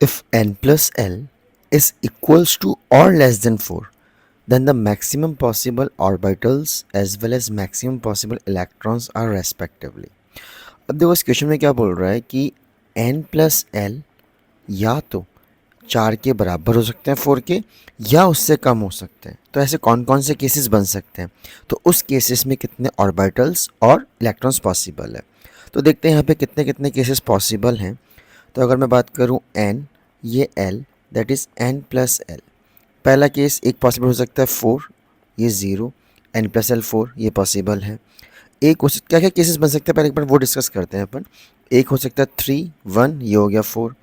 If n plus L is equals to or less than 4, then the maximum possible orbitals as well as maximum possible electrons are respectively. अब देखो इस question में क्या बोल रहा है कि n प्लस एल या तो 4 के बराबर हो सकते हैं 4 के, या उससे कम हो सकते हैं। तो ऐसे कौन कौन से केसेस बन सकते हैं, तो उस केसेस में कितने ऑर्बिटल्स और इलेक्ट्रॉन्स पॉसिबल है। तो देखते हैं यहाँ पे कितने कितने केसेस पॉसिबल हैं। तो अगर मैं बात करूँ n, ये l, that is n plus L. पहला केस एक पॉसिबल हो सकता है 4, ये 0, n प्लस एल 4, ये पॉसिबल है। एक हो सकता, क्या क्या केसेस बन सकते हैं पहले एक बार वो डिस्कस करते हैं अपन। एक हो सकता है 3, 1, ये हो गया 4,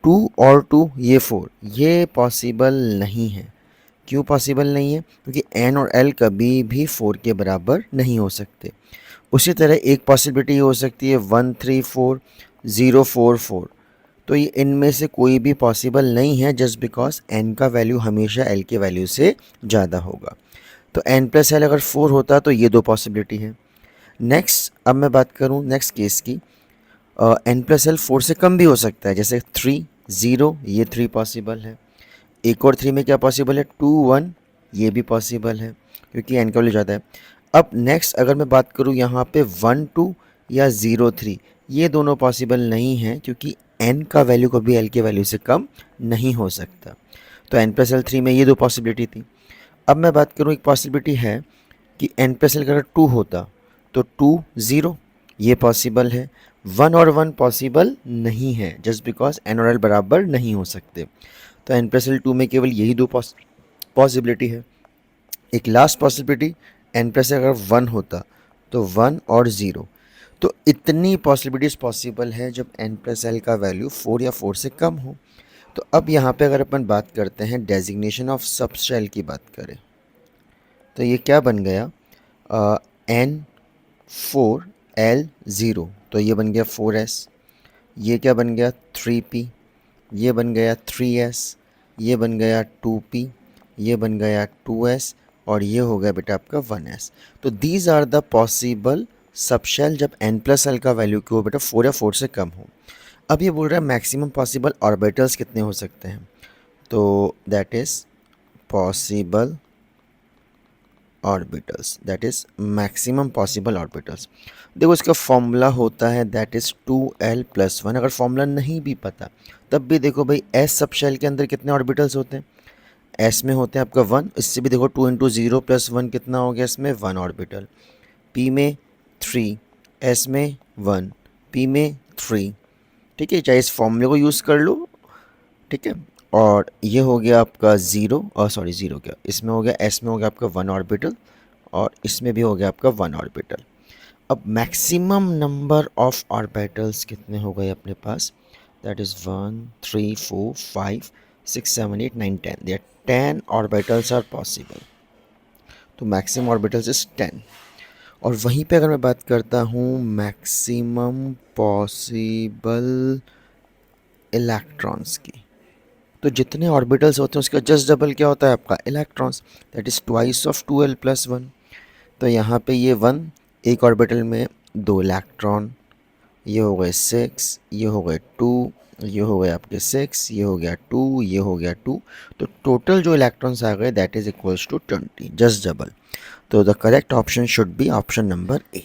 2 और 2, ये 4, ये पॉसिबल नहीं है। क्यों पॉसिबल नहीं है? क्योंकि n और l कभी भी 4 के बराबर नहीं हो सकते। उसी तरह एक पॉसिबिलिटी हो सकती है 1, 3, 4, 0, 4, 4। तो ये इनमें से कोई भी पॉसिबल नहीं है, जस्ट बिकॉज n का वैल्यू हमेशा l के वैल्यू से ज़्यादा होगा। तो n प्लस एल अगर 4 होता तो ये दो पॉसिबिलिटी है। नेक्स्ट, अब मैं बात करूँ नेक्स्ट केस की, n प्लस एल 4 से कम भी हो सकता है, जैसे 3, 0, ये 3 पॉसिबल है। एक और 3 में क्या पॉसिबल है, 2, 1, ये भी पॉसिबल है क्योंकि n का वैल्यू ज़्यादा है। अब नेक्स्ट अगर मैं बात करूँ यहाँ पे 1, 2 या 0, 3, ये दोनों पॉसिबल नहीं हैं क्योंकि n का वैल्यू कभी l के वैल्यू से कम नहीं हो सकता। तो n प्लस एल 3 में ये दो पॉसिबिलिटी थी। अब मैं बात करूँ, एक पॉसिबिलिटी है कि n प्लस एल अगर 2 होता तो 2, 0, ये पॉसिबल है। 1 और 1 पॉसिबल नहीं है, जस्ट बिकॉज n और l बराबर नहीं हो सकते। तो n प्लस एल 2 में केवल यही दो पॉसिबिलिटी है। एक लास्ट पॉसिबिलिटी, n प्लस अगर 1 होता तो 1 और 0। तो इतनी पॉसिबिलिटीज़ पॉसिबल है जब n प्लस एल का वैल्यू 4 या 4 से कम हो। तो अब यहाँ पे अगर अपन बात करते हैं डेजिग्नेशन ऑफ सबशेल की बात करें, तो ये क्या बन गया, N4L0, तो ये बन गया 4s। ये क्या बन गया 3p, ये बन गया 3s, ये बन गया 2p, ये बन गया 2s, और ये हो गया बेटा आपका 1s। तो these are the possible subshell जब n प्लस एल का वैल्यू क्यों बेटा 4 या 4 से कम हो। अब ये बोल रहा है मैक्सिमम पॉसिबल ऑर्बिटल्स कितने हो सकते हैं, तो that is possible orbitals, that is maximum possible orbitals. देखो इसका फॉर्मूला होता है दैट इज़ 2l + 1। अगर फॉर्मूला नहीं भी पता तब भी देखो भाई s सब शेल के अंदर कितने ऑर्बिटल्स होते हैं, s में होते हैं आपका 1, इससे भी देखो 2 × 0 + 1 कितना हो गया, इसमें 1 ऑर्बिटल। p में 3, s में 1, p में 3, ठीक है, चाहे इस फॉर्मूले को यूज़ कर लो, ठीक है। और ये हो गया आपका 0, और सॉरी 0 क्या, इसमें हो गया s में हो गया आपका 1 ऑर्बिटल, और इसमें भी हो गया आपका 1 ऑर्बिटल। अब मैक्सिमम नंबर ऑफ ऑर्बिटल्स कितने हो गए अपने पास, that is 1, 3, 4, 5, 6, 7, 8, 9, 10, there 10 orbitals are possible. तो मैक्सिमम ऑर्बिटल्स इज 10। और वहीं पे अगर मैं बात करता हूँ मैक्सिमम पॉसिबल इलेक्ट्रॉन्स की, तो जितने ऑर्बिटल्स होते हैं उसका जस्ट डबल क्या होता है आपका electrons, that is twice of 2l + 1। तो यहाँ पे ये 1, एक ऑर्बिटल में 2 इलेक्ट्रॉन, ये हो गए 6, ये हो गए 2, ये हो गए आपके 6, ये हो गया 2, ये हो गया 2। तो टोटल जो इलेक्ट्रॉन्स आ गए that is equals to 20, just double. तो the correct option should be option number A.